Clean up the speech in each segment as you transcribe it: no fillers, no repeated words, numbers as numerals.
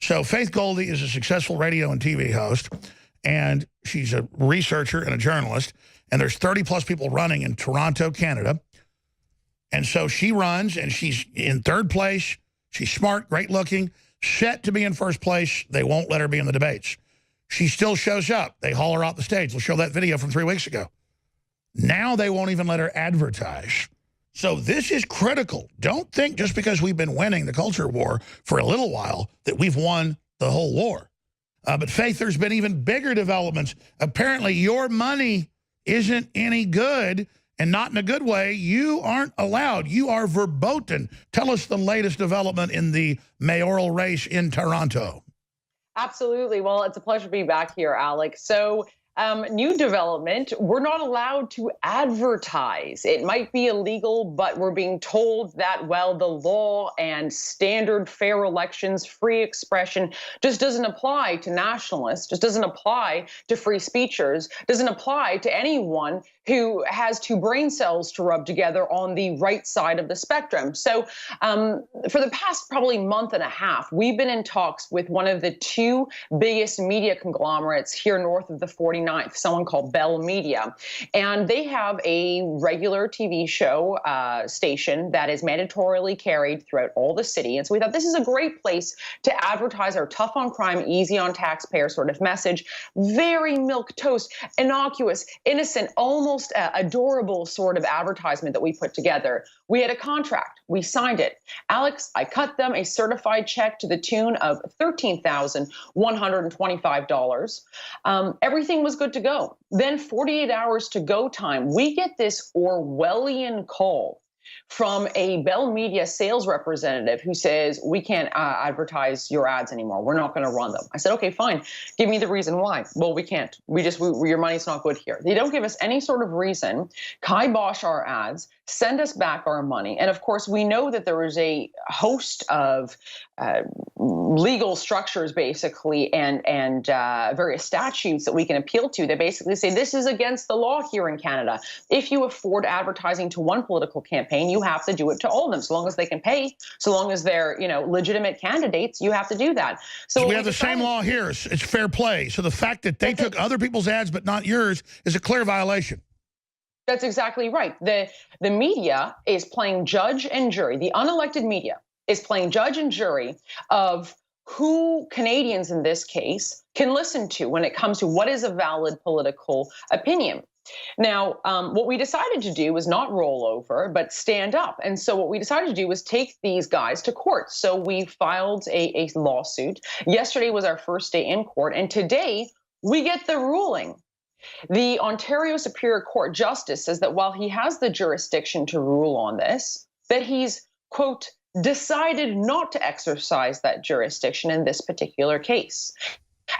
So Faith Goldy is a successful radio and TV host, and she's a researcher and a journalist, and there's 30-plus people running in Toronto, Canada. And so she runs, and she's in third place. She's smart, great-looking, set to be in first place. They won't let her be in the debates. She still shows up. They haul her off the stage. We'll show that video from 3 weeks ago. Now they won't even let her advertise. So this is critical. Don't think just because we've been winning the culture war for a little while that we've won the whole war. But Faith, there's been even bigger developments. Apparently your money isn't any good, and not in a good way. You aren't allowed. You are verboten. Tell us the latest development in the mayoral race in Toronto. Absolutely. Well, it's a pleasure to be back here, Alex. So new development, we're not allowed to advertise. It might be illegal, but we're being told that, well, the law and standard fair elections, free expression just doesn't apply to nationalists, just doesn't apply to free speechers, doesn't apply to anyone who has two brain cells to rub together on the right side of the spectrum. So for the past probably month and a half, we've been in talks with one of the two biggest media conglomerates here north of the 49th, someone called Bell Media. And they have a regular TV show station that is mandatorily carried throughout all the city. And so we thought this is a great place to advertise our tough on crime, easy on taxpayer sort of message. Very milquetoast, innocuous, innocent, almost adorable sort of advertisement that we put together. We had a contract. We signed it. Alex, I cut them a certified check to the tune of $13,125. Everything was good to go. Then 48 hours to go time, we get this Orwellian call from a Bell Media sales representative who says, we can't advertise your ads anymore. We're not going to run them. I said, okay, fine. Give me the reason why. Well, we can't. Your money's not good here. They don't give us any sort of reason, kibosh our ads, send us back our money. And of course, we know that there is a host of legal structures, basically, and various statutes that we can appeal to that basically say this is against the law here in Canada. If you afford advertising to one political campaign, you have to do it to all of them. So long as they can pay, so long as they're legitimate candidates, you have to do that. So we have the same law here. It's fair play. So the fact that they took other people's ads but not yours is a clear violation. That's exactly right. The media is playing judge and jury. The unelected media is playing judge and jury of who Canadians in this case can listen to when it comes to what is a valid political opinion. Now, what we decided to do was not roll over, but stand up. And so what we decided to do was take these guys to court. So we filed a lawsuit. Yesterday was our first day in court, and today we get the ruling. The Ontario Superior Court Justice says that while he has the jurisdiction to rule on this, that he's, quote, decided not to exercise that jurisdiction in this particular case.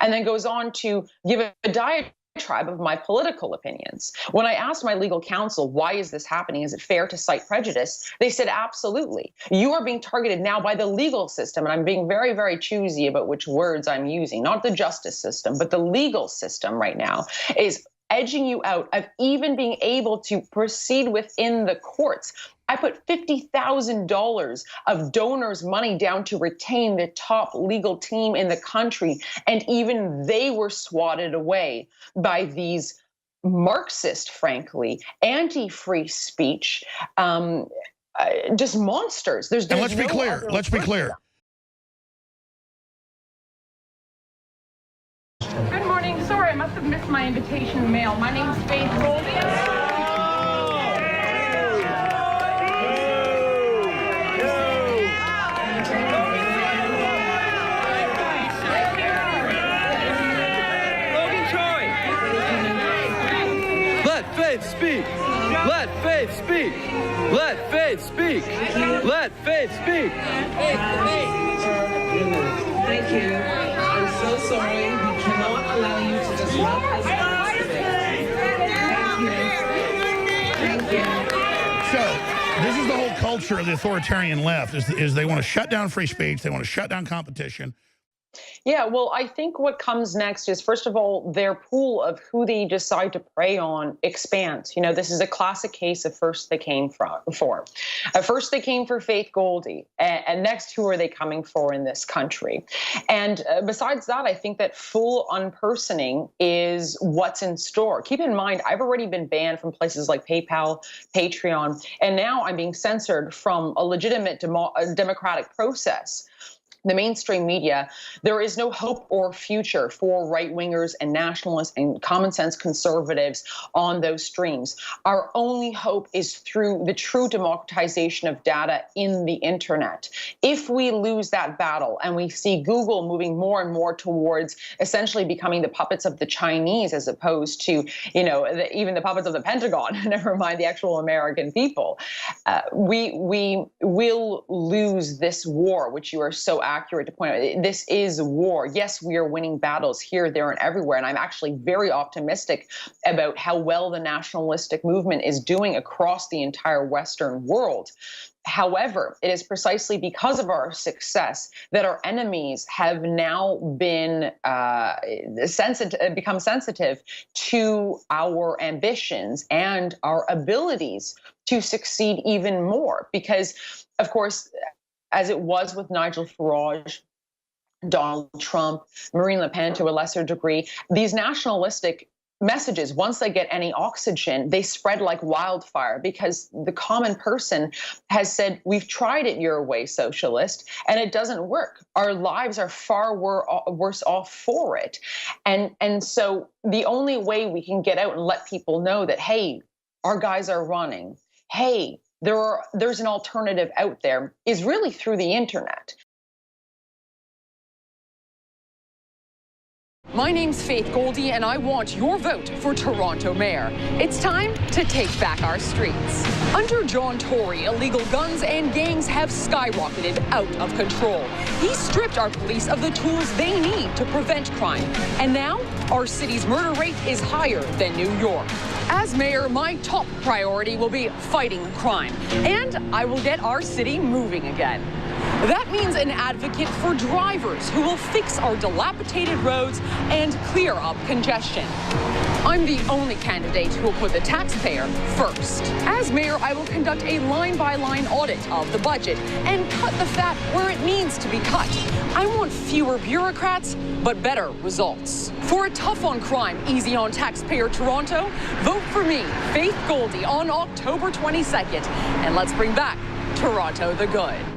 And then goes on to give a diatribe of my political opinions. When I asked my legal counsel, why is this happening? Is it fair to cite prejudice? They said, absolutely. You are being targeted now by the legal system. And I'm being very, very choosy about which words I'm using, not the justice system, but the legal system right now is edging you out of even being able to proceed within the courts. I put $50,000 of donors' money down to retain the top legal team in the country, and even they were swatted away by these Marxist, frankly, anti-free speech, just monsters. And let's be clear. Let's be clear. Good morning. Sorry, I must have missed my invitation mail. My name's Faith Goldy. Speak. Let faith speak. Let faith speak. Let faith speak. Thank you. I'm so sorry. We cannot allow you to just walk us out today. Thank you. So this is the whole culture of the authoritarian left is they want to shut down free speech. They want to shut down competition. Yeah, well, I think what comes next is, first of all, their pool of who they decide to prey on expands. You know, this is a classic case of first they came for. First they came for Faith Goldy, and next, who are they coming for in this country? And besides that, I think that full unpersoning is what's in store. Keep in mind, I've already been banned from places like PayPal, Patreon, and now I'm being censored from a legitimate democratic process. The mainstream media, there is no hope or future for right-wingers and nationalists and common sense conservatives on those streams. Our only hope is through the true democratization of data in the internet. If we lose that battle and we see Google moving more and more towards essentially becoming the puppets of the Chinese as opposed to, you know, even the puppets of the Pentagon, never mind the actual American people, we will lose this war, which you are so accurate to point out. This is war. Yes, we are winning battles here, there, and everywhere. And I'm actually very optimistic about how well the nationalistic movement is doing across the entire Western world. However, it is precisely because of our success that our enemies have now been become sensitive to our ambitions and our abilities to succeed even more. Because, of course, as it was with Nigel Farage, Donald Trump, Marine Le Pen to a lesser degree, these nationalistic messages, once they get any oxygen, they spread like wildfire because the common person has said, we've tried it your way, socialist, and it doesn't work. Our lives are far worse off for it. And so the only way we can get out and let people know that, hey, our guys are running, hey, there's an alternative out there, is really through the internet. My name's Faith Goldy, and I want your vote for Toronto Mayor. It's time to take back our streets. Under John Tory, illegal guns and gangs have skyrocketed out of control. He stripped our police of the tools they need to prevent crime. And now, our city's murder rate is higher than New York. As mayor, my top priority will be fighting crime, and I will get our city moving again. That means an advocate for drivers who will fix our dilapidated roads and clear up congestion. I'm the only candidate who will put the taxpayer first. As mayor, I will conduct a line-by-line audit of the budget and cut the fat where it needs to be cut. I want fewer bureaucrats, but better results. For a tough on crime, easy on taxpayer Toronto, vote for me, Faith Goldy, on October 22nd. And let's bring back Toronto the Good.